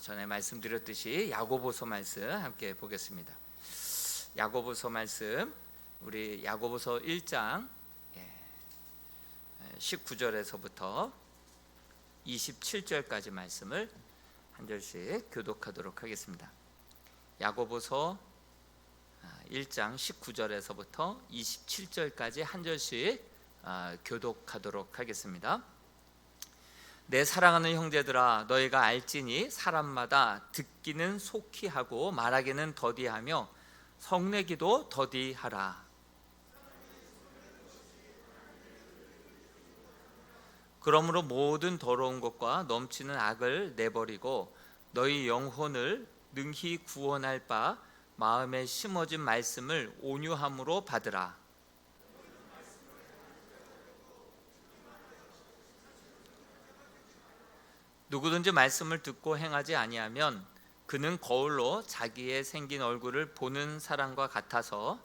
전에 말씀드렸듯이 야고보서 말씀 함께 보겠습니다. 야고보서 말씀, 우리 야고보서 1장 19절에서부터 27절까지 말씀을 한 절씩 교독하도록 하겠습니다. 야고보서 1장 19절에서부터 27절까지 한 절씩 교독하도록 하겠습니다. 내 사랑하는 형제들아, 너희가 알지니 사람마다 듣기는 속히 하고 말하기는 더디하며 성내기도 더디하라. 그러므로 모든 더러운 것과 넘치는 악을 내버리고 너희 영혼을 능히 구원할 바 마음에 심어진 말씀을 온유함으로 받으라. 누구든지 말씀을 듣고 행하지 아니하면 그는 거울로 자기의 생긴 얼굴을 보는 사람과 같아서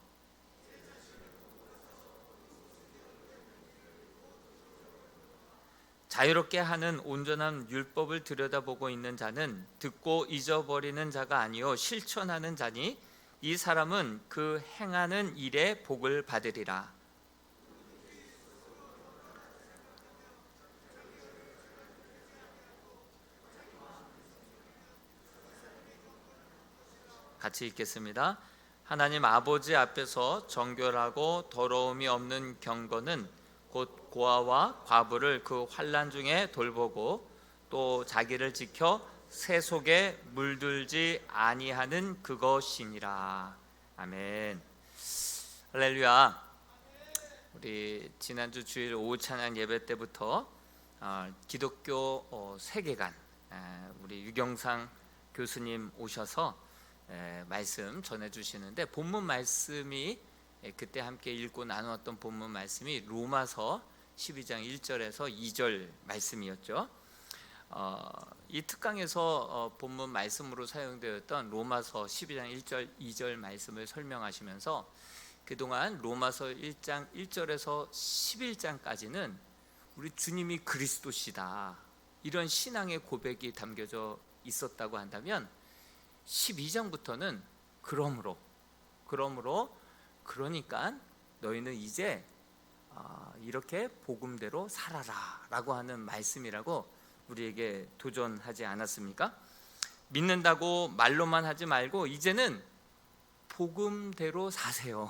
자유롭게 하는 온전한 율법을 들여다보고 있는 자는 듣고 잊어버리는 자가 아니요 실천하는 자니 이 사람은 그 행하는 일에 복을 받으리라. 같이 읽겠습니다. 하나님 아버지 앞에서 정결하고 더러움이 없는 경건은 곧 고아와 과부를 그 환난 중에 돌보고 또 자기를 지켜 새 속에 물들지 아니하는 그것이니라. 아멘. 할렐루야. 우리 지난주 주일 오후 찬양 예배 때부터 기독교 세계관, 우리 유경상 교수님 오셔서 말씀 전해주시는데, 본문 말씀이 그때 함께 읽고 나누었던 본문 말씀이 로마서 12장 1절에서 2절 말씀이었죠. 이 특강에서 본문 말씀으로 사용되었던 로마서 12장 1절 2절 말씀을 설명하시면서 그동안 로마서 1장 1절에서 11장까지는 우리 주님이 그리스도시다, 이런 신앙의 고백이 담겨져 있었다고 한다면 12장부터는 그러니까 너희는 이제 이렇게 복음대로 살아라 라고 하는 말씀이라고 우리에게 도전하지 않았습니까? 믿는다고 말로만 하지 말고 이제는 복음대로 사세요,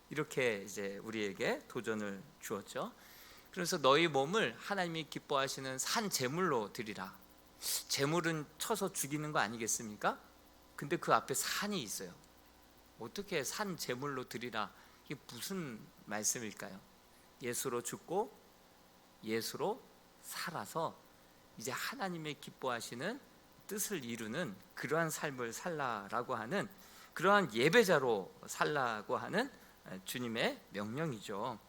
이렇게 이제 우리에게 도전을 주었죠. 그래서 너희 몸을 하나님이 기뻐하시는 산 제물로 드리라. 제물은 쳐서 죽이는 거 아니겠습니까? 근데 그 앞에 산이 있어요. 어떻게 산 제물로 드리라, 이게 무슨 말씀일까요? 예수로 죽고 예수로 살아서 이제 하나님의 기뻐하시는 뜻을 이루는 그러한 삶을 살라라고 하는, 그러한 예배자로 살라고 하는 주님의 명령이죠.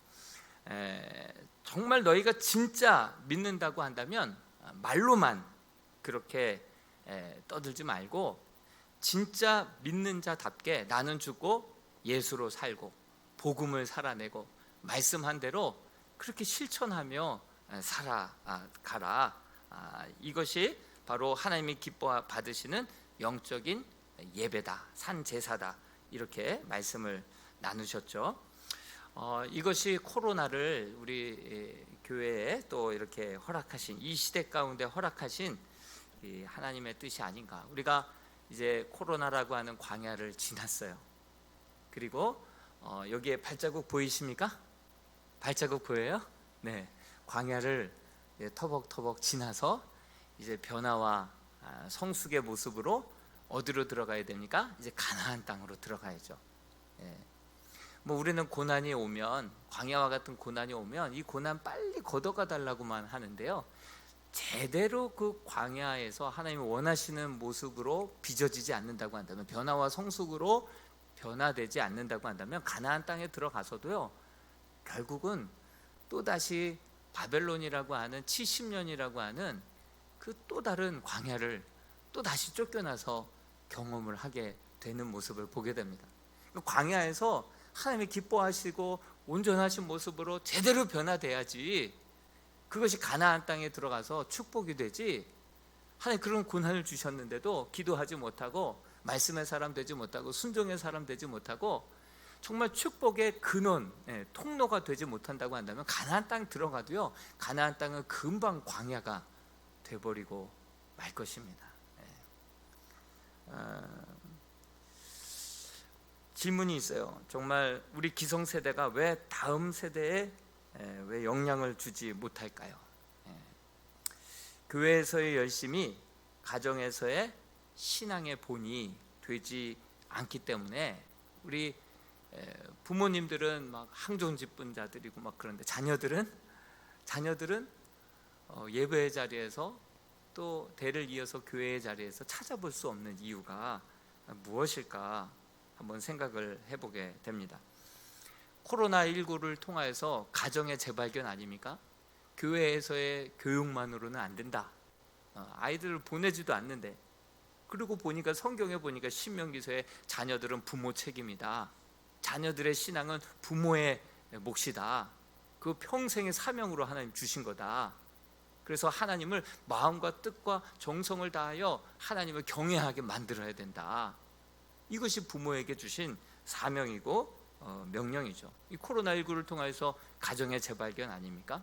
정말 너희가 진짜 믿는다고 한다면 말로만 그렇게 떠들지 말고 진짜 믿는 자답게 나는 죽고 예수로 살고 복음을 살아내고 말씀한 대로 그렇게 실천하며 살아가라. 이것이 바로 하나님이 기뻐 받으시는 영적인 예배다, 산제사다, 이렇게 말씀을 나누셨죠. 이것이 코로나를 우리 교회에 또 이렇게 허락하신, 이 시대 가운데 허락하신 하나님의 뜻이 아닌가. 우리가 이제 코로나라고 하는 광야를 지났어요. 그리고 여기에 발자국 보이십니까? 발자국 보여요? 네, 광야를 터벅터벅 지나서 이제 변화와 성숙의 모습으로 어디로 들어가야 됩니까? 이제 가나안 땅으로 들어가야죠. 뭐 우리는 고난이 오면, 광야와 같은 고난이 오면 이 고난 빨리 걷어가 달라고만 하는데요, 제대로 그 광야에서 하나님이 원하시는 모습으로 빚어지지 않는다고 한다면, 변화와 성숙으로 변화되지 않는다고 한다면 가나안 땅에 들어가서도요, 결국은 또다시 바벨론이라고 하는 70년이라고 하는 그 또 다른 광야를 또다시 쫓겨나서 경험을 하게 되는 모습을 보게 됩니다. 광야에서 하나님이 기뻐하시고 온전하신 모습으로 제대로 변화돼야지 그것이 가나안 땅에 들어가서 축복이 되지, 하나님 그런 고난을 주셨는데도 기도하지 못하고 말씀의 사람 되지 못하고 순종의 사람 되지 못하고 정말 축복의 근원, 통로가 되지 못한다고 한다면 가나안 땅 들어가도요, 가나안 땅은 금방 광야가 돼버리고 말 것입니다. 질문이 있어요. 정말 우리 기성세대가 왜 다음 세대에 왜 영향을 주지 못할까요? 교회에서의 열심이 가정에서의 신앙의 본이 되지 않기 때문에 우리 부모님들은 막 항존직분자들이고 막 그런데 자녀들은 예배의 자리에서 또 대를 이어서 교회의 자리에서 찾아볼 수 없는 이유가 무엇일까 한번 생각을 해보게 됩니다. 코로나19를 통해서 가정의 재발견 아닙니까? 교회에서의 교육만으로는 안 된다. 아이들을 보내지도 않는데, 그리고 보니까 성경에 보니까 신명기서에 자녀들은 부모 책임이다. 자녀들의 신앙은 부모의 몫이다. 그 평생의 사명으로 하나님 주신 거다. 그래서 하나님을 마음과 뜻과 정성을 다하여 하나님을 경외하게 만들어야 된다. 이것이 부모에게 주신 사명이고 명령이죠. 이 코로나19를 통해서 가정의 재발견 아닙니까?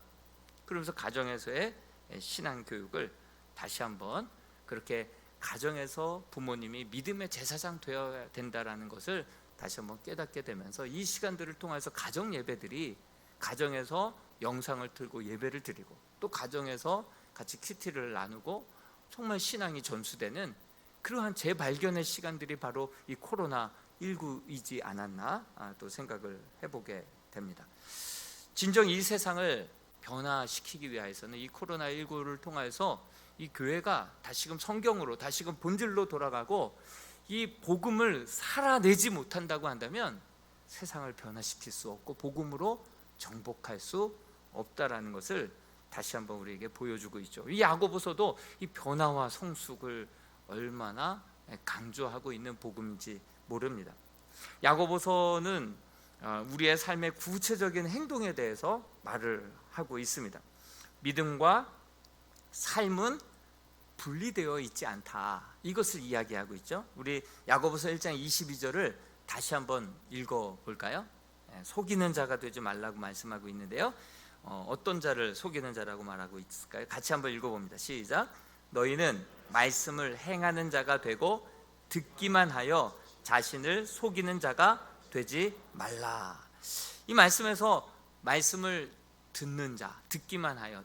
그러면서 가정에서의 신앙 교육을 다시 한번 그렇게 가정에서 부모님이 믿음의 제사장 되어야 된다라는 것을 다시 한번 깨닫게 되면서 이 시간들을 통해서 가정 예배들이 가정에서 영상을 틀고 예배를 드리고 또 가정에서 같이 큐티를 나누고 정말 신앙이 전수되는 그러한 재발견의 시간들이 바로 이 코로나19이지 않았나 또 생각을 해보게 됩니다. 진정 이 세상을 변화시키기 위해서는 이 코로나19를 통해서 이 교회가 다시금 성경으로 다시금 본질로 돌아가고 이 복음을 살아내지 못한다고 한다면 세상을 변화시킬 수 없고 복음으로 정복할 수 없다라는 것을 다시 한번 우리에게 보여주고 있죠. 이 야고보서도 이 변화와 성숙을 얼마나 강조하고 있는 복음인지 모릅니다. 야고보서는 우리의 삶의 구체적인 행동에 대해서 말을 하고 있습니다. 믿음과 삶은 분리되어 있지 않다. 이것을 이야기하고 있죠. 우리 야고보서 1장 22절을 다시 한번 읽어볼까요? 속이는 자가 되지 말라고 말씀하고 있는데요. 어떤 자를 속이는 자라고 말하고 있을까요? 같이 한번 읽어봅니다. 시작. 너희는 말씀을 행하는 자가 되고 듣기만 하여 자신을 속이는 자가 되지 말라. 이 말씀에서 말씀을 듣는 자, 듣기만 하여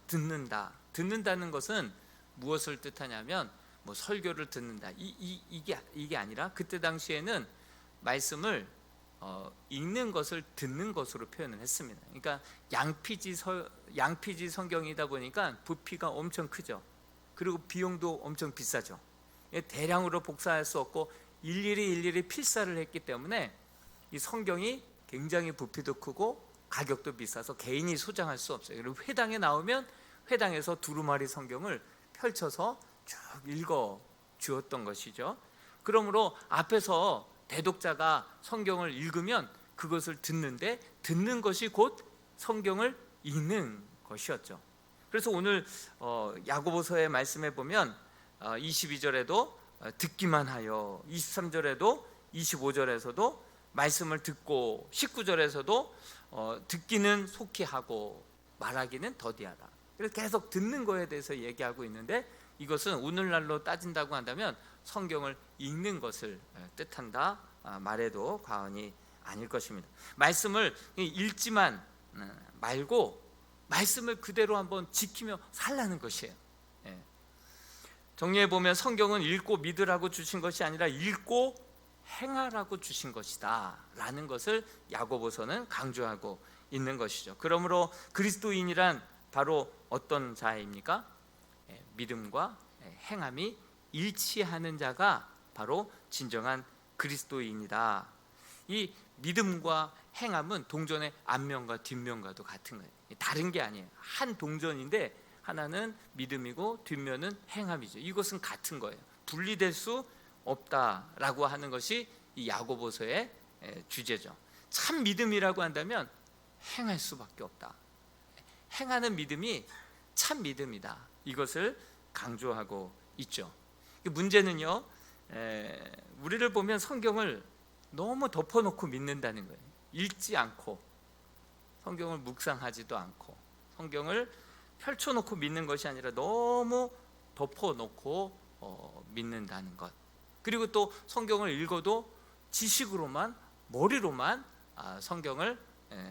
듣는다는 것은 무엇을 뜻하냐면 뭐 설교를 듣는다 이게 아니라 그때 당시에는 말씀을 읽는 것을 듣는 것으로 표현을 했습니다. 그러니까 양피지 성경이다 보니까 부피가 엄청 크죠. 그리고 비용도 엄청 비싸죠. 대량으로 복사할 수 없고 일일이 필사를 했기 때문에 이 성경이 굉장히 부피도 크고 가격도 비싸서 개인이 소장할 수 없어요. 그리고 회당에 나오면 회당에서 두루마리 성경을 펼쳐서 쭉 읽어 주었던 것이죠. 그러므로 앞에서 대독자가 성경을 읽으면 그것을 듣는데 듣는 것이 곧 성경을 읽는 것이었죠. 그래서 오늘 야고보서의 말씀에 보면 22절에도 듣기만 하여, 23절에도 25절에서도 말씀을 듣고 19절에서도 듣기는 속히 하고 말하기는 더디하다. 그래서 계속 듣는 거에 대해서 얘기하고 있는데 이것은 오늘날로 따진다고 한다면 성경을 읽는 것을 뜻한다 말해도 과언이 아닐 것입니다. 말씀을 읽지만 말고 말씀을 그대로 한번 지키며 살라는 것이에요. 정리해 보면 성경은 읽고 믿으라고 주신 것이 아니라 읽고 행하라고 주신 것이다 라는 것을 야고보서는 강조하고 있는 것이죠. 그러므로 그리스도인이란 바로 어떤 자입니까? 믿음과 행함이 일치하는 자가 바로 진정한 그리스도인이다. 이 믿음과 행함은 동전의 앞면과 뒷면과도 같은 거예요. 다른 게 아니에요. 한 동전인데 하나는 믿음이고 뒷면은 행함이죠. 이것은 같은 거예요. 분리될 수 없다라고 하는 것이 이 야고보서의 주제죠. 참 믿음이라고 한다면 행할 수밖에 없다. 행하는 믿음이 참 믿음이다. 이것을 강조하고 있죠. 문제는요, 우리를 보면 성경을 너무 덮어놓고 믿는다는 거예요. 읽지 않고, 성경을 묵상하지도 않고, 성경을 펼쳐놓고 믿는 것이 아니라 너무 덮어놓고 믿는다는 것. 그리고 또 성경을 읽어도 지식으로만, 머리로만 성경을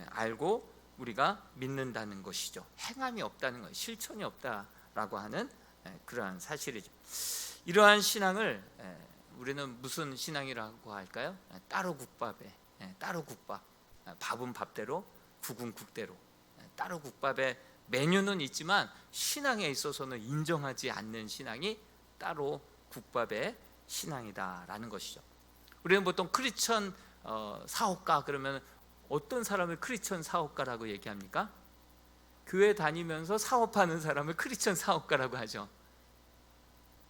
알고 우리가 믿는다는 것이죠. 행함이 없다는 것, 실천이 없다라고 하는 그러한 사실이죠. 이러한 신앙을 우리는 무슨 신앙이라고 할까요? 따로 국밥에, 따로 국밥, 밥은 밥대로, 국은 국대로. 따로 국밥에 메뉴는 있지만 신앙에 있어서는 인정하지 않는 신앙이 따로 국밥의 신앙이다라는 것이죠. 우리는 보통 크리스천 사업가 그러면 어떤 사람을 크리스천 사업가라고 얘기합니까? 교회 다니면서 사업하는 사람을 크리스천 사업가라고 하죠.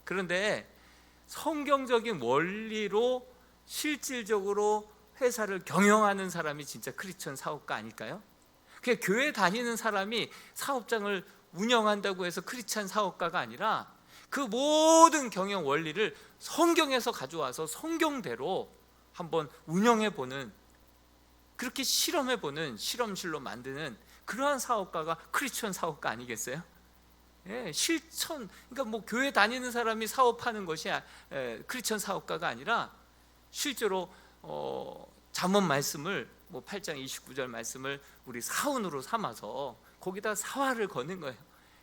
그런데 성경적인 원리로 실질적으로 회사를 경영하는 사람이 진짜 크리스천 사업가 아닐까요? 그냥 교회 다니는 사람이 사업장을 운영한다고 해서 크리스천 사업가가 아니라 그 모든 경영 원리를 성경에서 가져와서 성경대로 한번 운영해보는, 그렇게 실험해보는, 실험실로 만드는 그러한 사업가가 크리스천 사업가 아니겠어요? 실천, 그러니까 뭐 교회 다니는 사람이 사업하는 것이 크리스천 사업가가 아니라 실제로 잠언 말씀을 뭐 8장 29절 말씀을 우리 사훈으로 삼아서 거기다 사활을 거는 거예요.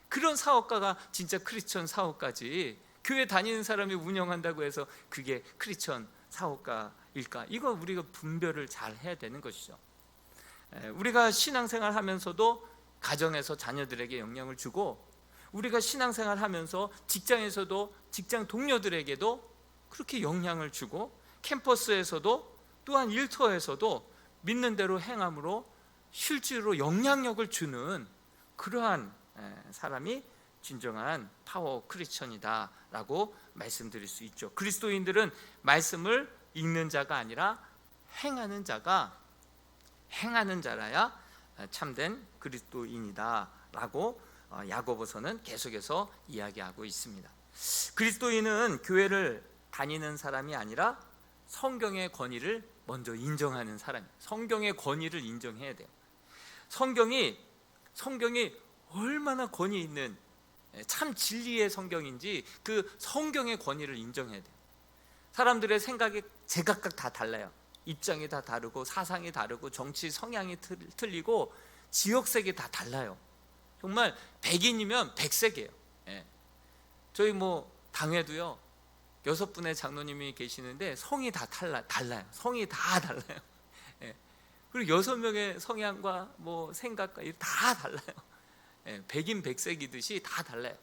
그런 사업가가 진짜 크리스천 사업가지, 교회 다니는 사람이 운영한다고 해서 그게 크리스천 사업가일까? 이거 우리가 분별을 잘 해야 되는 것이죠. 우리가 신앙생활 하면서도 가정에서 자녀들에게 영향을 주고, 우리가 신앙생활 하면서 직장에서도 직장 동료들에게도 그렇게 영향을 주고, 캠퍼스에서도 또한 일터에서도 믿는 대로 행함으로 실제로 영향력을 주는 그러한 사람이 진정한 파워 크리스천이다라고 말씀드릴 수 있죠. 그리스도인들은 말씀을 읽는 자가 아니라 행하는 자라야 참된 그리스도인이다라고 야고보서는 계속해서 이야기하고 있습니다. 그리스도인은 교회를 다니는 사람이 아니라 성경의 권위를 먼저 인정하는 사람이에요. 성경의 권위를 인정해야 돼요. 성경이 얼마나 권위 있는 참 진리의 성경인지 그 성경의 권위를 인정해야 돼요. 사람들의 생각이 제각각 다 달라요. 입장이 다 다르고, 사상이 다르고, 정치 성향이 틀리고, 지역색이 다 달라요. 정말 백인이면 백색이에요. 저희 뭐 당회도요 6분의 장로님이 계시는데 성이 다 달라요. 성이 다 달라요. 그리고 6명의 성향과 뭐 생각과 다 달라요. 백인 백색이듯이 다 달라요.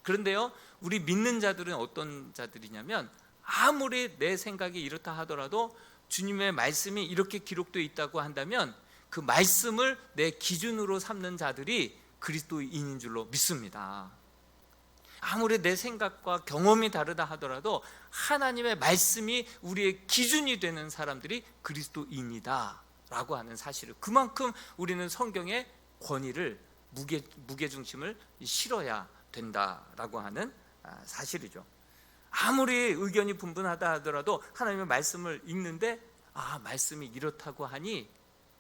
그런데요, 우리 믿는 자들은 어떤 자들이냐면, 아무리 내 생각이 이렇다 하더라도 주님의 말씀이 이렇게 기록되어 있다고 한다면 그 말씀을 내 기준으로 삼는 자들이 그리스도인인 줄로 믿습니다. 아무리 내 생각과 경험이 다르다 하더라도 하나님의 말씀이 우리의 기준이 되는 사람들이 그리스도인이다 라고 하는 사실을, 그만큼 우리는 성경의 권위를, 무게중심을 실어야 된다라고 하는 사실이죠. 아무리 의견이 분분하다 하더라도 하나님의 말씀을 읽는데 말씀이 이렇다고 하니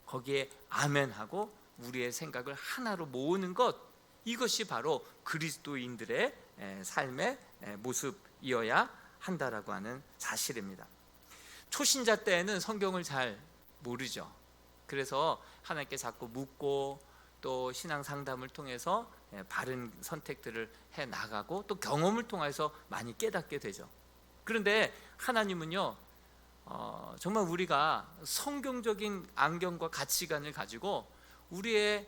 거기에 아멘하고 우리의 생각을 하나로 모으는 것, 이것이 바로 그리스도인들의 삶의 모습이어야 한다라고 하는 사실입니다. 초신자 때에는 성경을 잘 모르죠. 그래서 하나님께 자꾸 묻고 또 신앙 상담을 통해서 바른 선택들을 해 나가고 또 경험을 통해서 많이 깨닫게 되죠. 그런데 하나님은요, 정말 우리가 성경적인 안경과 가치관을 가지고 우리의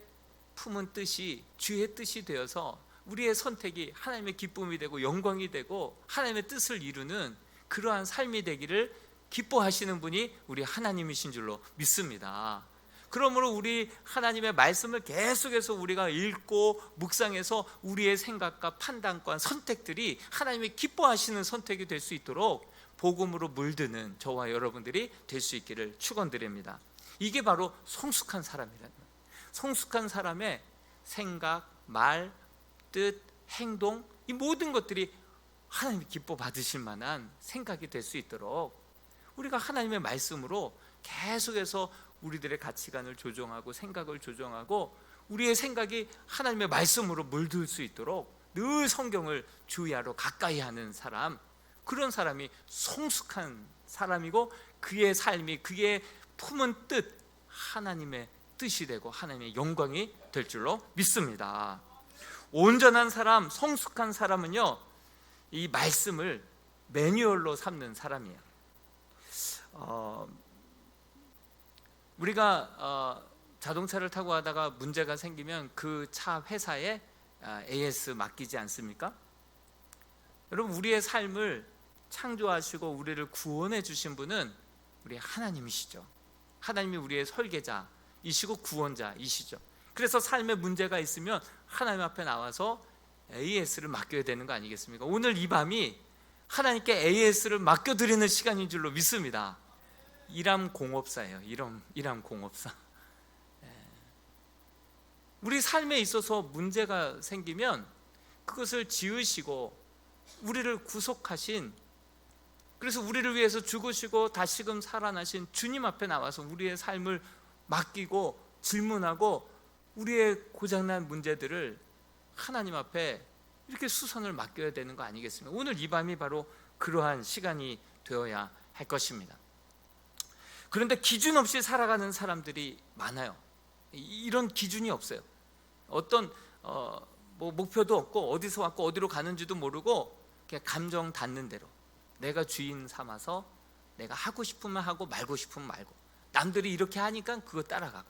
품은 뜻이 주의 뜻이 되어서 우리의 선택이 하나님의 기쁨이 되고 영광이 되고 하나님의 뜻을 이루는 그러한 삶이 되기를 기뻐하시는 분이 우리 하나님이신 줄로 믿습니다. 그러므로 우리 하나님의 말씀을 계속해서 우리가 읽고 묵상해서 우리의 생각과 판단과 선택들이 하나님이 기뻐하시는 선택이 될 수 있도록 복음으로 물드는 저와 여러분들이 될 수 있기를 축원드립니다. 이게 바로 성숙한 사람이라는 거예요. 성숙한 사람의 생각, 말, 뜻, 행동, 이 모든 것들이 하나님이 기뻐 받으실 만한 생각이 될 수 있도록 우리가 하나님의 말씀으로 계속해서 우리들의 가치관을 조정하고 생각을 조정하고 우리의 생각이 하나님의 말씀으로 물들 수 있도록 늘 성경을 주의하러 가까이 하는 사람, 그런 사람이 성숙한 사람이고 그의 삶이 그의 품은 뜻, 하나님의 뜻이 되고 하나님의 영광이 될 줄로 믿습니다. 온전한 사람, 성숙한 사람은요, 이 말씀을 매뉴얼로 삼는 사람이에요. 우리가 자동차를 타고 가다가 문제가 생기면 그 차 회사에 AS 맡기지 않습니까? 여러분, 우리의 삶을 창조하시고 우리를 구원해 주신 분은 우리 하나님이시죠. 하나님이 우리의 설계자이시고 구원자이시죠. 그래서 삶에 문제가 있으면 하나님 앞에 나와서 AS를 맡겨야 되는 거 아니겠습니까? 오늘 이 밤이 하나님께 AS를 맡겨드리는 시간인 줄로 믿습니다. 이람 공업사예요. 이람 공업사. 우리 삶에 있어서 문제가 생기면 그것을 지으시고 우리를 구속하신, 그래서 우리를 위해서 죽으시고 다시금 살아나신 주님 앞에 나와서 우리의 삶을 맡기고 질문하고 우리의 고장난 문제들을 하나님 앞에 이렇게 수선을 맡겨야 되는 거 아니겠습니까? 오늘 이 밤이 바로 그러한 시간이 되어야 할 것입니다. 그런데 기준 없이 살아가는 사람들이 많아요. 이런 기준이 없어요. 어떤 목표도 없고 어디서 왔고 어디로 가는지도 모르고 그냥 감정 닿는 대로 내가 주인 삼아서 내가 하고 싶으면 하고 말고 싶으면 말고, 남들이 이렇게 하니까 그거 따라가고.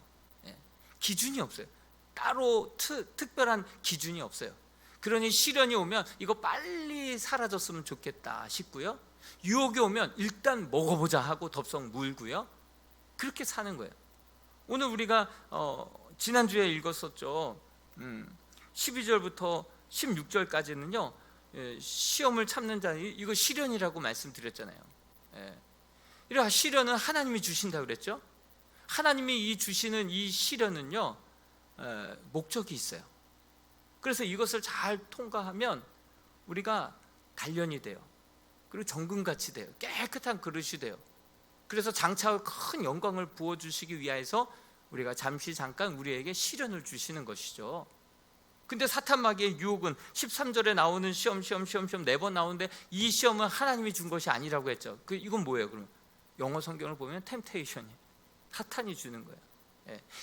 기준이 없어요. 따로 특별한 기준이 없어요. 그러니 시련이 오면 이거 빨리 사라졌으면 좋겠다 싶고요, 유혹이 오면 일단 먹어보자 하고 덥석 물고요, 그렇게 사는 거예요. 오늘 우리가 지난주에 읽었었죠. 12절부터 16절까지는요 시험을 참는 자, 이거 시련이라고 말씀드렸잖아요. 이런 시련은 하나님이 주신다고 그랬죠. 하나님이 주시는 이 시련은요 목적이 있어요. 그래서 이것을 잘 통과하면 우리가 단련이 돼요. 그리고 정금같이 돼요. 깨끗한 그릇이 돼요. 그래서 장차 큰 영광을 부어주시기 위해서 우리가 잠깐 우리에게 시련을 주시는 것이죠. 근데 사탄 마귀의 유혹은 13절에 나오는 시험 4번 나오는데 이 시험은 하나님이 준 것이 아니라고 했죠. 이건 뭐예요? 그럼 영어 성경을 보면 템테이션이 사탄이 주는 거예요.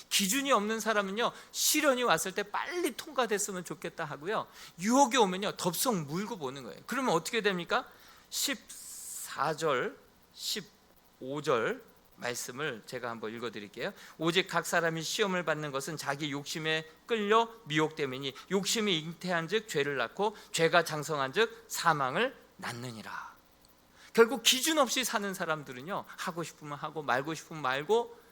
기준이 없는 사람은요 시련이 왔을 때 빨리 통과됐으면 좋겠다 하고요, 유혹이 오면요 덥석 물고 보는 거예요. 그러면 어떻게 됩니까? 14절 15절 말씀을 제가 한번 읽어드릴게요. 오직 각 사람이 시험을 받는 것은 자기 욕심에 끌려 미혹됨이니 욕심이 잉태한 즉 죄를 낳고 죄가 장성한 즉 사망을 낳느니라. 결국 기준 없이 사는 사람들은요 하고 싶으면 하고 말고 싶으면 말고,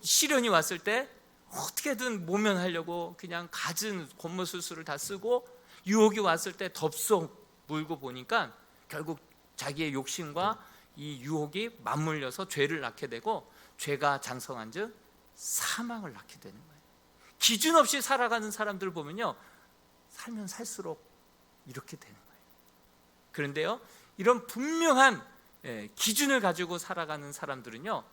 시련이 왔을 때 어떻게든 모면하려고 그냥 갖은 겉모술수를 다 쓰고, 유혹이 왔을 때 덥석 물고 보니까 결국 자기의 욕심과 이 유혹이 맞물려서 죄를 낳게 되고 죄가 장성한 즉 사망을 낳게 되는 거예요. 기준 없이 살아가는 사람들 보면요 살면 살수록 이렇게 되는 거예요. 그런데요 이런 분명한 기준을 가지고 살아가는 사람들은요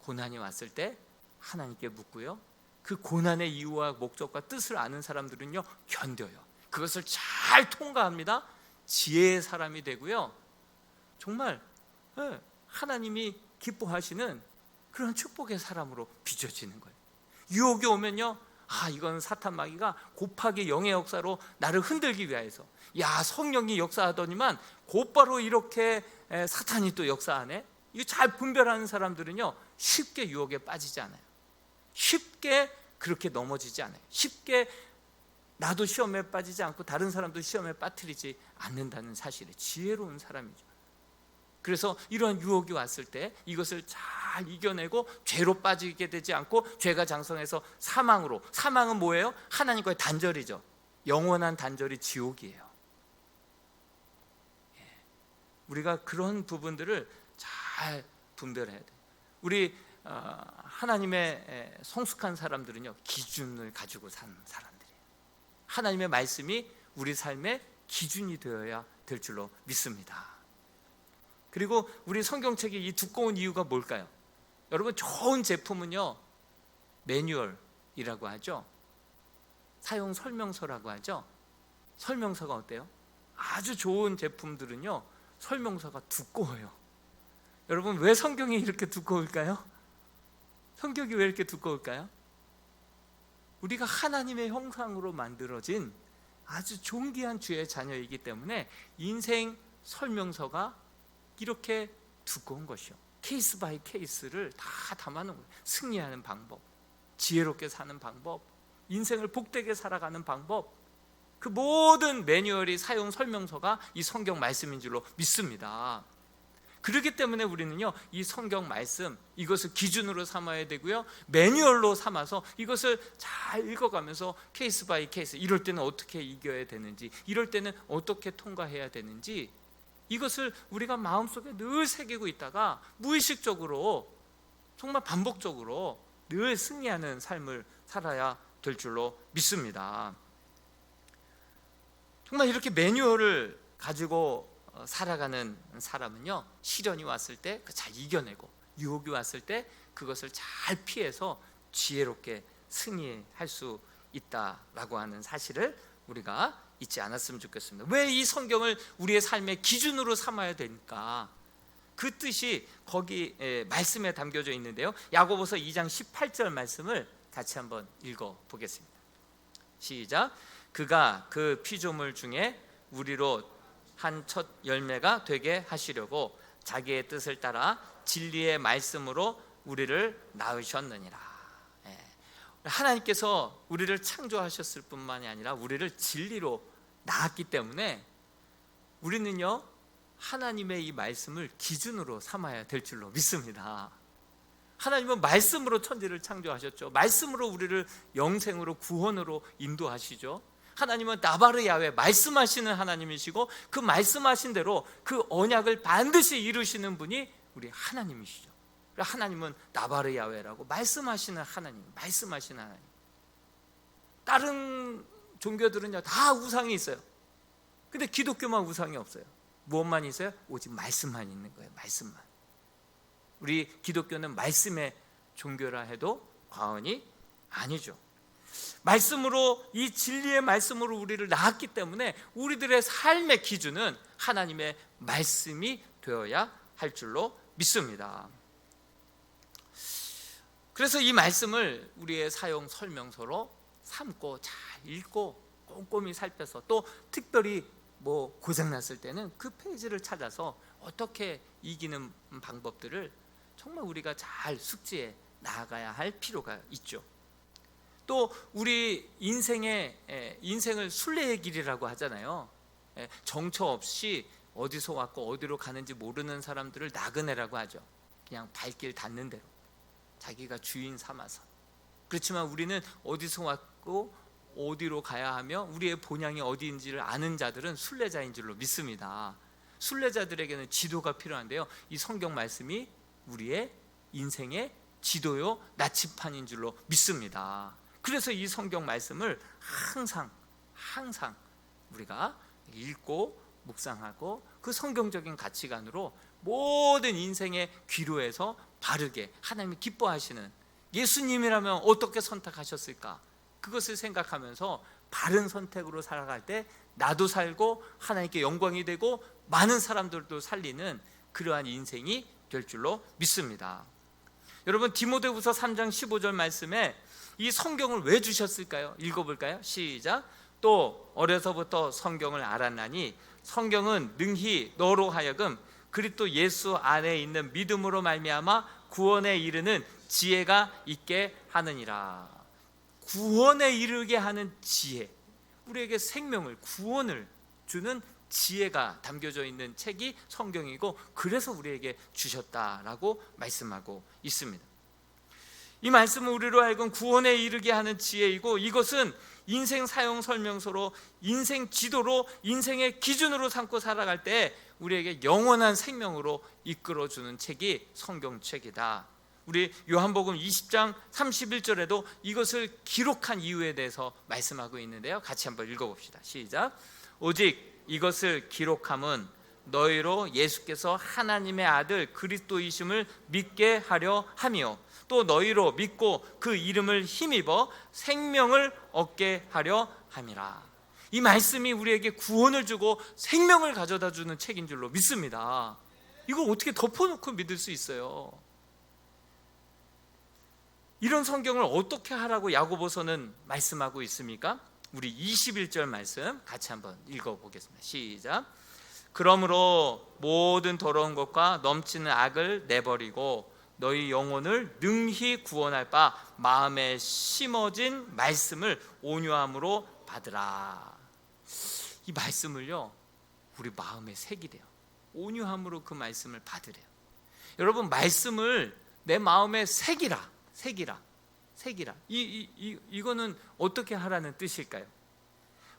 고난이 왔을 때 하나님께 묻고요, 그 고난의 이유와 목적과 뜻을 아는 사람들은요 견뎌요. 그것을 잘 통과합니다. 지혜의 사람이 되고요, 정말 하나님이 기뻐하시는 그런 축복의 사람으로 빚어지는 거예요. 유혹이 오면요 이건 사탄 마귀가 곱하기 0의 역사로 나를 흔들기 위해서, 성령이 역사하더니만 곧바로 이렇게 사탄이 또 역사하네. 이거 잘 분별하는 사람들은요 쉽게 유혹에 빠지지 않아요. 쉽게 그렇게 넘어지지 않아요. 쉽게 나도 시험에 빠지지 않고 다른 사람도 시험에 빠뜨리지 않는다는 사실에 지혜로운 사람이죠. 그래서 이런 유혹이 왔을 때 이것을 잘 이겨내고 죄로 빠지게 되지 않고 죄가 장성해서 사망으로, 사망은 뭐예요? 하나님과의 단절이죠. 영원한 단절이 지옥이에요. 우리가 그런 부분들을 잘 분별해야 돼요. 우리 하나님의 성숙한 사람들은요 기준을 가지고 사는 사람들이에요. 하나님의 말씀이 우리 삶의 기준이 되어야 될 줄로 믿습니다. 그리고 우리 성경책이 이 두꺼운 이유가 뭘까요? 여러분, 좋은 제품은요, 매뉴얼이라고 하죠. 사용 설명서라고 하죠. 설명서가 어때요? 아주 좋은 제품들은요, 설명서가 두꺼워요. 여러분, 왜 성경이 이렇게 두꺼울까요? 성경이 왜 이렇게 두꺼울까요? 우리가 하나님의 형상으로 만들어진 아주 존귀한 주의 자녀이기 때문에 인생 설명서가 이렇게 두꺼운 것이요. 케이스 바이 케이스를 다 담아놓은 거예요. 승리하는 방법, 지혜롭게 사는 방법, 인생을 복되게 살아가는 방법, 그 모든 매뉴얼이 사용 설명서가 이 성경 말씀인 줄로 믿습니다. 그렇기 때문에 우리는요, 이 성경 말씀, 이것을 기준으로 삼아야 되고요, 매뉴얼로 삼아서 이것을 잘 읽어가면서 케이스 바이 케이스, 이럴 때는 어떻게 이겨야 되는지, 이럴 때는 어떻게 통과해야 되는지, 이것을 우리가 마음속에 늘 새기고 있다가 무의식적으로, 정말 반복적으로 늘 승리하는 삶을 살아야 될 줄로 믿습니다. 정말 이렇게 매뉴얼을 가지고 살아가는 사람은요, 시련이 왔을 때 잘 이겨내고, 유혹이 왔을 때 그것을 잘 피해서 지혜롭게 승리할 수 있다라고 하는 사실을 우리가 잊지 않았으면 좋겠습니다. 왜 이 성경을 우리의 삶의 기준으로 삼아야 되니까? 그 뜻이 거기 말씀에 담겨져 있는데요, 야고보서 2장 18절 말씀을 같이 한번 읽어보겠습니다. 시작. 그가 그 피조물 중에 우리로 한 첫 열매가 되게 하시려고 자기의 뜻을 따라 진리의 말씀으로 우리를 낳으셨느니라. 하나님께서 우리를 창조하셨을 뿐만이 아니라 우리를 진리로 낳았기 때문에 우리는요, 하나님의 이 말씀을 기준으로 삼아야 될 줄로 믿습니다. 하나님은 말씀으로 천지를 창조하셨죠. 말씀으로 우리를 영생으로, 구원으로 인도하시죠. 하나님은 나바르 야훼, 말씀하시는 하나님이시고, 그 말씀하신 대로 그 언약을 반드시 이루시는 분이 우리 하나님이시죠. 하나님은 나바르 야훼라고 말씀하시는 하나님, 말씀하시는 하나님. 다른 종교들은요, 다 우상이 있어요. 근데 기독교만 우상이 없어요. 무엇만 있어요? 오직 말씀만 있는 거예요. 말씀만. 우리 기독교는 말씀의 종교라 해도 과언이 아니죠. 말씀으로, 이 진리의 말씀으로 우리를 낳았기 때문에 우리들의 삶의 기준은 하나님의 말씀이 되어야 할 줄로 믿습니다. 그래서 이 말씀을 우리의 사용 설명서로 삼고 잘 읽고 꼼꼼히 살펴서, 또 특별히 고장났을 때는 그 페이지를 찾아서 어떻게 이기는 방법들을 정말 우리가 잘 숙지해 나아가야 할 필요가 있죠. 또 우리 인생을 순례의 길이라고 하잖아요. 정처 없이 어디서 왔고 어디로 가는지 모르는 사람들을 나그네라고 하죠. 그냥 발길 닿는 대로 자기가 주인 삼아서. 그렇지만 우리는 어디서 왔고 어디로 가야 하며 우리의 본향이 어디인지를 아는 자들은 순례자인 줄로 믿습니다. 순례자들에게는 지도가 필요한데요, 이 성경 말씀이 우리의 인생의 지도요, 나침판인 줄로 믿습니다. 그래서 이 성경 말씀을 항상 우리가 읽고 묵상하고 그 성경적인 가치관으로 모든 인생의 기로에서 바르게, 하나님이 기뻐하시는, 예수님이라면 어떻게 선택하셨을까, 그것을 생각하면서 바른 선택으로 살아갈 때 나도 살고 하나님께 영광이 되고 많은 사람들도 살리는 그러한 인생이 될 줄로 믿습니다. 여러분, 디모데후서 3장 15절 말씀에 이 성경을 왜 주셨을까요? 읽어볼까요? 시작. 또 어려서부터 성경을 알았나니 성경은 능히 너로 하여금 그리스도 예수 안에 있는 믿음으로 말미암아 구원에 이르는 지혜가 있게 하느니라. 구원에 이르게 하는 지혜, 우리에게 생명을, 구원을 주는 지혜가 담겨져 있는 책이 성경이고, 그래서 우리에게 주셨다라고 말씀하고 있습니다. 이 말씀은 우리로 하여금 구원에 이르게 하는 지혜이고, 이것은 인생 사용 설명서로, 인생 지도로, 인생의 기준으로 삼고 살아갈 때 우리에게 영원한 생명으로 이끌어주는 책이 성경책이다. 우리 요한복음 20장 31절에도 이것을 기록한 이유에 대해서 말씀하고 있는데요, 같이 한번 읽어봅시다. 시작. 오직 이것을 기록함은 너희로 예수께서 하나님의 아들 그리스도이심을 믿게 하려 함이요 또 너희로 믿고 그 이름을 힘입어 생명을 얻게 하려 함이라. 이 말씀이 우리에게 구원을 주고 생명을 가져다 주는 책인 줄로 믿습니다. 이걸 어떻게 덮어놓고 믿을 수 있어요? 이런 성경을 어떻게 하라고 야고보서는 말씀하고 있습니까? 우리 21절 말씀 같이 한번 읽어보겠습니다. 시작. 그러므로 모든 더러운 것과 넘치는 악을 내버리고 너희 영혼을 능히 구원할 바 마음에 심어진 말씀을 온유함으로 받으라. 이 말씀을요 우리 마음에 새기래요. 온유함으로 그 말씀을 받으래요. 여러분, 말씀을 내 마음에 새기라. 이거는 어떻게 하라는 뜻일까요?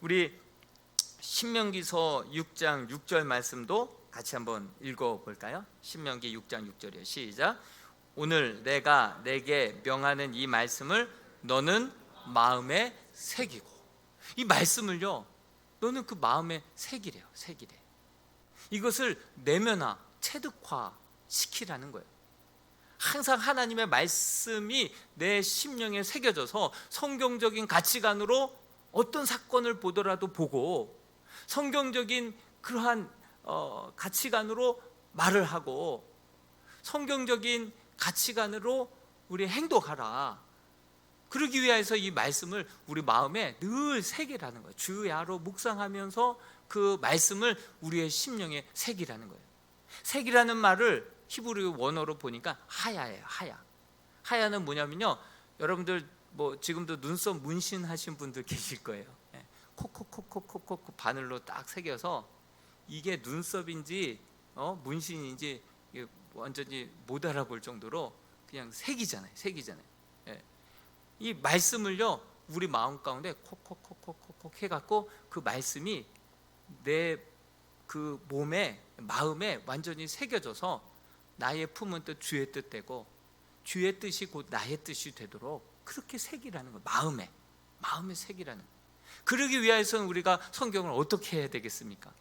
우리 신명기서 6장 6절 말씀도 같이 한번 읽어볼까요? 신명기 6장 6절이요. 시작. 오늘 내가 내게 명하는 이 말씀을 너는 마음에 새기고. 이 말씀을요 너는 그 마음에 새기래. 이것을 내면화, 체득화 시키라는 거예요. 항상 하나님의 말씀이 내 심령에 새겨져서 성경적인 가치관으로 어떤 사건을 보더라도 보고 성경적인 그러한 가치관으로 말을 하고 성경적인 가치관으로 우리 행동하라. 그러기 위해서 이 말씀을 우리 마음에 늘 새기라는 거예요. 주야로 묵상하면서 그 말씀을 우리의 심령에 새기라는 거예요. 새기라는 말을 히브리 원어로 보니까 하야예요. 하야는 뭐냐면요, 여러분들 뭐 지금도 눈썹 문신하신 분들 계실 거예요. 콕콕콕콕콕콕 바늘로 딱 새겨서 이게 눈썹인지 문신인지 완전히 못 알아볼 정도로 그냥 새기잖아요. 이 말씀을요 우리 마음 가운데 콕콕콕콕콕 해갖고 그 말씀이 내 그 몸에 마음에 완전히 새겨져서 나의 품은 뜻 주의 뜻 되고 주의 뜻이 곧 나의 뜻이 되도록 그렇게 새기라는 거예요. 마음에 새기라는 거예요. 그러기 위해서는 우리가 성경을 어떻게 해야 되겠습니까?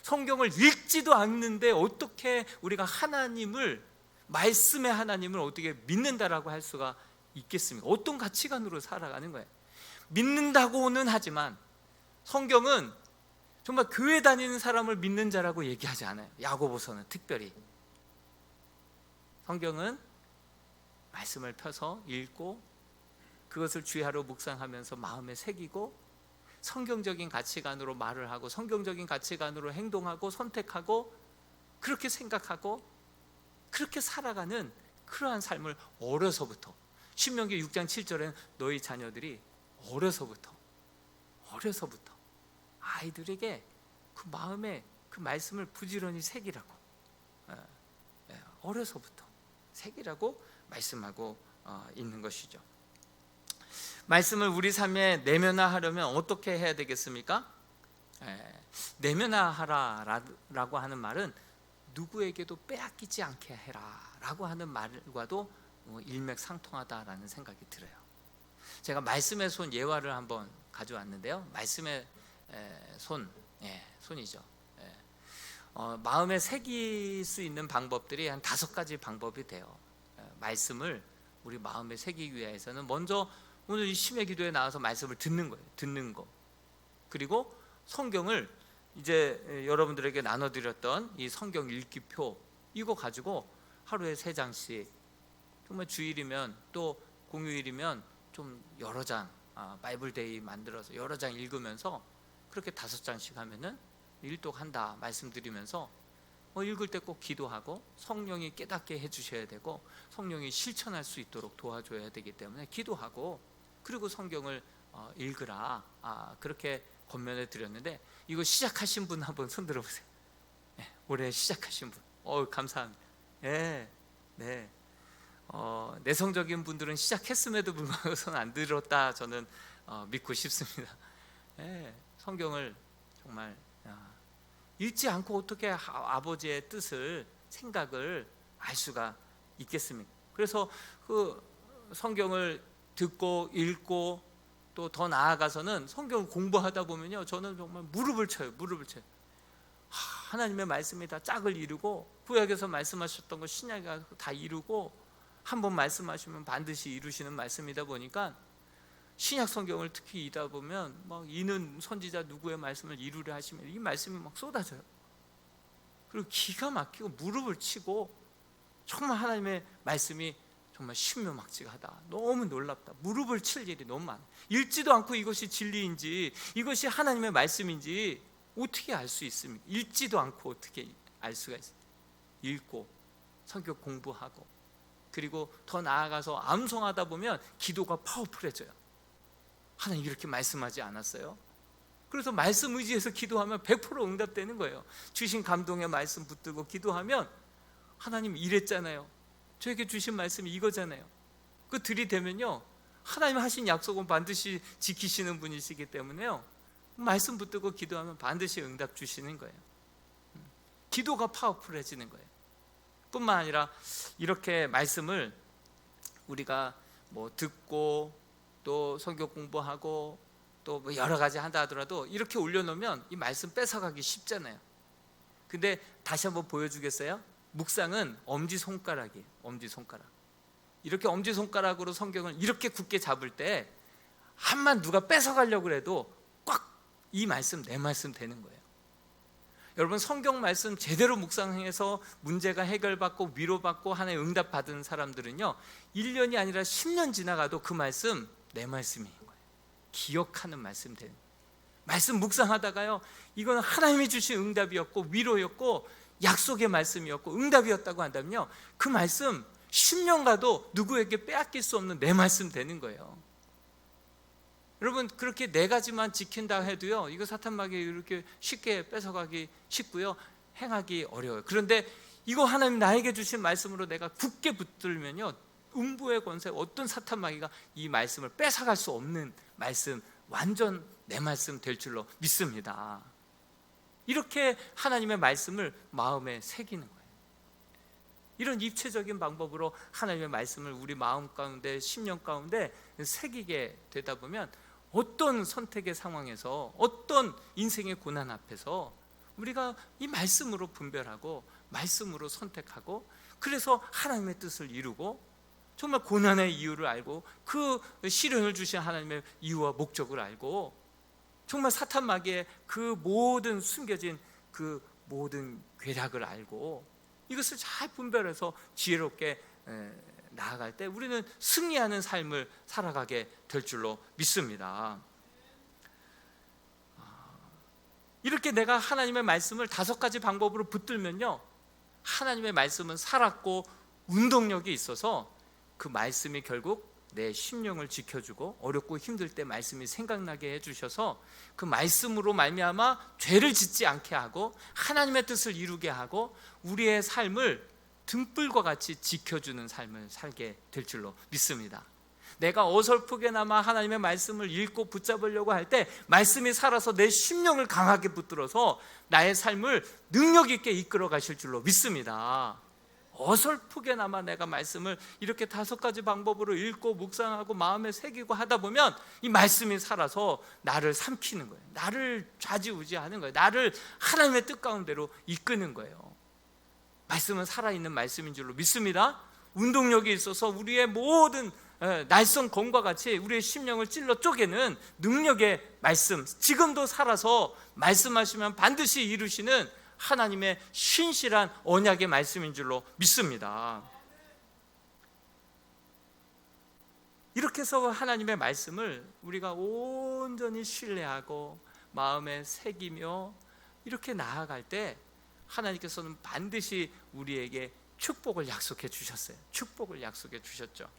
성경을 읽지도 않는데 어떻게 우리가 하나님을, 말씀의 하나님을 어떻게 믿는다라고 할 수가 있겠습니까? 어떤 가치관으로 살아가는 거예요? 믿는다고는 하지만 성경은 정말 교회 다니는 사람을 믿는 자라고 얘기하지 않아요. 야고보서는 특별히. 성경은 말씀을 펴서 읽고 그것을 주야로 묵상하면서 마음에 새기고 성경적인 가치관으로 말을 하고 성경적인 가치관으로 행동하고 선택하고 그렇게 생각하고 그렇게 살아가는 그러한 삶을 어려서부터, 신명기 6장 7절에는 너희 자녀들이 어려서부터 아이들에게 그 마음에 그 말씀을 부지런히 새기라고, 어려서부터 새기라고 말씀하고 있는 것이죠. 말씀을 우리 삶에 내면화하려면 어떻게 해야 되겠습니까? 내면화하라라고 하는 말은 누구에게도 빼앗기지 않게 해라라고 하는 말과도 일맥상통하다라는 생각이 들어요. 제가 말씀의 손 예화를 한번 가져왔는데요. 말씀의 손이죠. 마음에 새길 수 있는 방법들이 한 5가지 방법이 돼요. 말씀을 우리 마음에 새기기 위해서는 먼저 오늘 이 심의 기도에 나와서 말씀을 듣는 거. 그리고 성경을 이제 여러분들에게 나눠드렸던 이 성경 읽기표 이거 가지고 하루에 3장씩, 정말 주일이면 또 공휴일이면 좀 여러 장, 바이블데이 만들어서 여러 장 읽으면서 그렇게 5장씩 하면은 일독한다 말씀드리면서 읽을 때 꼭 기도하고 성령이 깨닫게 해주셔야 되고 성령이 실천할 수 있도록 도와줘야 되기 때문에 기도하고 그리고 성경을 읽으라, 그렇게 권면해 드렸는데 이거 시작하신 분 한번 손 들어보세요. 올해 시작하신 분, 감사합니다. 네. 내성적인 분들은 시작했음에도 불구하고 손 안 들었다 저는 믿고 싶습니다. 성경을 정말 읽지 않고 어떻게 아버지의 뜻을, 생각을 알 수가 있겠습니까? 그래서 그 성경을 듣고 읽고 또 더 나아가서는 성경을 공부하다 보면요, 저는 정말 무릎을 쳐요. 하나님의 말씀이 다 짝을 이루고, 구약에서 말씀하셨던 거 신약에 가서 다 이루고, 한번 말씀하시면 반드시 이루시는 말씀이다 보니까 신약 성경을 특히 읽다 보면 막 이는 선지자 누구의 말씀을 이루려 하시면 이 말씀이 막 쏟아져요. 그리고 기가 막히고 무릎을 치고, 정말 하나님의 말씀이 정말 신묘막지하다, 너무 놀랍다, 무릎을 칠 일이 너무 많아요. 읽지도 않고 이것이 진리인지 이것이 하나님의 말씀인지 어떻게 알 수 있습니까? 읽지도 않고 어떻게 알 수가 있어요? 읽고 성경 공부하고, 그리고 더 나아가서 암송하다 보면 기도가 파워풀해져요. 하나님 이렇게 말씀하지 않았어요? 그래서 말씀 의지해서 기도하면 100% 응답되는 거예요. 주신 감동의 말씀 붙들고 기도하면 하나님 이랬잖아요, 저에게 주신 말씀이 이거잖아요, 그 들이대면요 하나님 하신 약속은 반드시 지키시는 분이시기 때문에요, 말씀 붙들고 기도하면 반드시 응답 주시는 거예요. 기도가 파워풀해지는 거예요. 뿐만 아니라 이렇게 말씀을 우리가 뭐 듣고 또 성경 공부하고 또 뭐 여러 가지 한다 하더라도 이렇게 올려놓으면 이 말씀 뺏어가기 쉽잖아요. 근데 다시 한번 보여주겠어요? 묵상은 엄지손가락이에요. 엄지손가락. 이렇게 엄지손가락으로 성경을 이렇게 굳게 잡을 때 한만 누가 뺏어가려고 해도 꽉 이 말씀 내 말씀 되는 거예요. 여러분, 성경 말씀 제대로 묵상해서 문제가 해결받고 위로받고 하나의 응답 받은 사람들은요 1년이 아니라 10년 지나가도 그 말씀 내 말씀인 거예요. 기억하는 말씀 되는 거예요. 말씀 묵상하다가요 이건 하나님이 주신 응답이었고 위로였고 약속의 말씀이었고 응답이었다고 한다면요 그 말씀 10년 가도 누구에게 빼앗길 수 없는 내 말씀 되는 거예요. 여러분, 그렇게 네 가지만 지킨다 해도요 이거 사탄마귀 이렇게 쉽게 뺏어가기 쉽고요 행하기 어려워요. 그런데 이거 하나님 나에게 주신 말씀으로 내가 굳게 붙들면요 음부의 권세, 어떤 사탄마귀가 이 말씀을 뺏어갈 수 없는 말씀, 완전 내 말씀 될 줄로 믿습니다. 이렇게 하나님의 말씀을 마음에 새기는 거예요. 이런 입체적인 방법으로 하나님의 말씀을 우리 마음 가운데, 심령 가운데 새기게 되다 보면 어떤 선택의 상황에서, 어떤 인생의 고난 앞에서 우리가 이 말씀으로 분별하고 말씀으로 선택하고, 그래서 하나님의 뜻을 이루고 정말 고난의 이유를 알고 그 시련을 주신 하나님의 이유와 목적을 알고 정말 사탄마귀의 그 모든 숨겨진 그 모든 괴략을 알고 이것을 잘 분별해서 지혜롭게 나아갈 때 우리는 승리하는 삶을 살아가게 될 줄로 믿습니다. 이렇게 내가 하나님의 말씀을 5가지 방법으로 붙들면요 하나님의 말씀은 살았고 운동력이 있어서 그 말씀이 결국 내 심령을 지켜주고 어렵고 힘들 때 말씀이 생각나게 해주셔서 그 말씀으로 말미암아 죄를 짓지 않게 하고 하나님의 뜻을 이루게 하고 우리의 삶을 등불과 같이 지켜주는 삶을 살게 될 줄로 믿습니다. 내가 어설프게나마 하나님의 말씀을 읽고 붙잡으려고 할 때 말씀이 살아서 내 심령을 강하게 붙들어서 나의 삶을 능력 있게 이끌어 가실 줄로 믿습니다. 어설프게나마 내가 말씀을 이렇게 5가지 방법으로 읽고 묵상하고 마음에 새기고 하다 보면 이 말씀이 살아서 나를 삼키는 거예요. 나를 좌지우지하는 거예요. 나를 하나님의 뜻 가운데로 이끄는 거예요. 말씀은 살아있는 말씀인 줄로 믿습니다. 운동력이 있어서 우리의 모든 날선 검과 같이 우리의 심령을 찔러 쪼개는 능력의 말씀, 지금도 살아서 말씀하시면 반드시 이루시는 하나님의 신실한 언약의 말씀인 줄로 믿습니다. 이렇게 해서 하나님의 말씀을 우리가 온전히 신뢰하고 마음에 새기며 이렇게 나아갈 때 하나님께서는 반드시 우리에게 축복을 약속해 주셨어요. 축복을 약속해 주셨죠.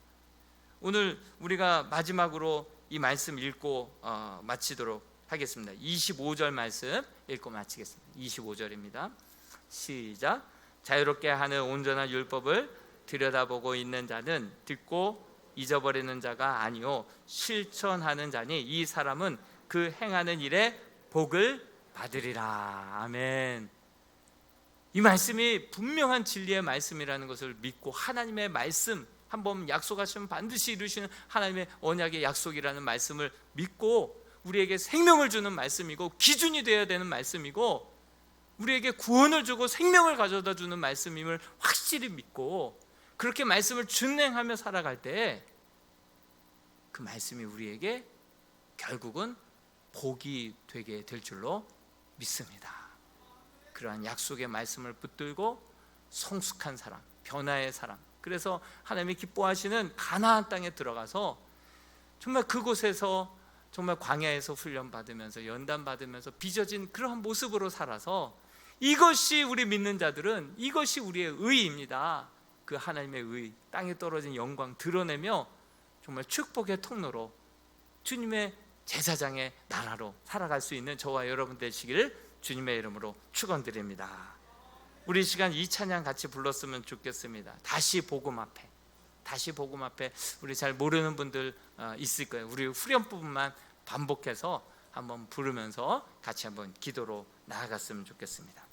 오늘 우리가 마지막으로 이 말씀 읽고 마치도록 하겠습니다. 25절 말씀 읽고 마치겠습니다. 25절입니다. 시작. 자유롭게 하는 온전한 율법을 들여다보고 있는 자는 듣고 잊어버리는 자가 아니요 실천하는 자니 이 사람은 그 행하는 일에 복을 받으리라. 아멘. 이 말씀이 분명한 진리의 말씀이라는 것을 믿고 하나님의 말씀, 한번 약속하시면 반드시 이루시는 하나님의 언약의 약속이라는 말씀을 믿고 우리에게 생명을 주는 말씀이고 기준이 되어야 되는 말씀이고 우리에게 구원을 주고 생명을 가져다 주는 말씀임을 확실히 믿고 그렇게 말씀을 준행하며 살아갈 때 그 말씀이 우리에게 결국은 복이 되게 될 줄로 믿습니다. 그러한 약속의 말씀을 붙들고 성숙한 사람, 변화의 사람, 그래서 하나님이 기뻐하시는 가나안 땅에 들어가서 정말 그곳에서 정말 광야에서 훈련받으면서 연단받으면서 빚어진 그러한 모습으로 살아서 이것이 우리 믿는 자들은 이것이 우리의 의입니다. 그 하나님의 의, 땅에 떨어진 영광 드러내며 정말 축복의 통로로 주님의 제사장의 나라로 살아갈 수 있는 저와 여러분 되시기를 주님의 이름으로 축원드립니다. 우리 시간 이 찬양 같이 불렀으면 좋겠습니다. 다시 복음 앞에, 다시 복음 앞에. 우리 잘 모르는 분들 있을 거예요. 우리 후렴 부분만 반복해서 한번 부르면서 같이 한번 기도로 나아갔으면 좋겠습니다.